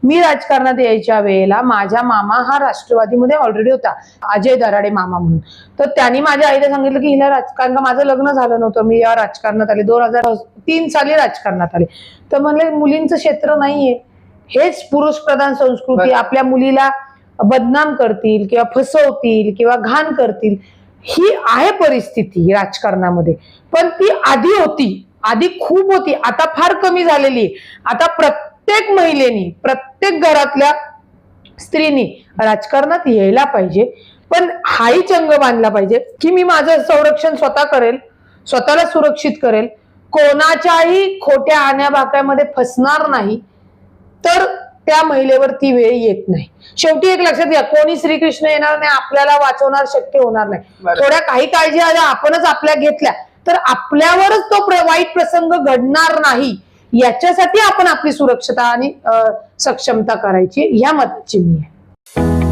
मी राजकारणात यायच्या वेळेला माझा मामा हा राष्ट्रवादीमध्ये ऑलरेडी होता, अजय दराडे मामा म्हणून. तर त्यांनी माझ्या आईला सांगितलं की हिला राजकारण, का माझं लग्न झालं नव्हतं, मी या राजकारणात आले 2003 साली राजकारणात आले. तर म्हणले मुलींचं क्षेत्र नाहीये, हेच पुरुष प्रधान संस्कृती, आपल्या मुलीला बदनाम करतील किंवा फसवतील किंवा घाण करतील, ही आहे परिस्थिती राजकारणामध्ये. पण ती आधी होती, आधी खूप होती, आता फार कमी झालेली आहे. आता प्रत्येक महिलेनी, प्रत्येक घरातल्या स्त्रीनी राजकारणात यायला पाहिजे. पण हाही चंग बांधला पाहिजे की मी माझं संरक्षण स्वतः करेल, स्वतःला सुरक्षित करेल, कोणाच्याही खोट्या आण्याबाक्यामध्ये फसणार नाही, तर त्या महिलेवर ती वेळ येत नाही. शेवटी एक लक्षात घ्या, कोणी श्रीकृष्ण येणार नाही, आपल्याला वाचवणार शक्य होणार नाही. थोड्या काही काळजी आल्या आपणच आपल्या घेतल्या तर आपल्यावरच तो वाईट प्रसंग घडणार नाही. याच्यासाठी आपण आपली सुरक्षता आणि सक्षमता करायची, ह्या मताची मी आहे.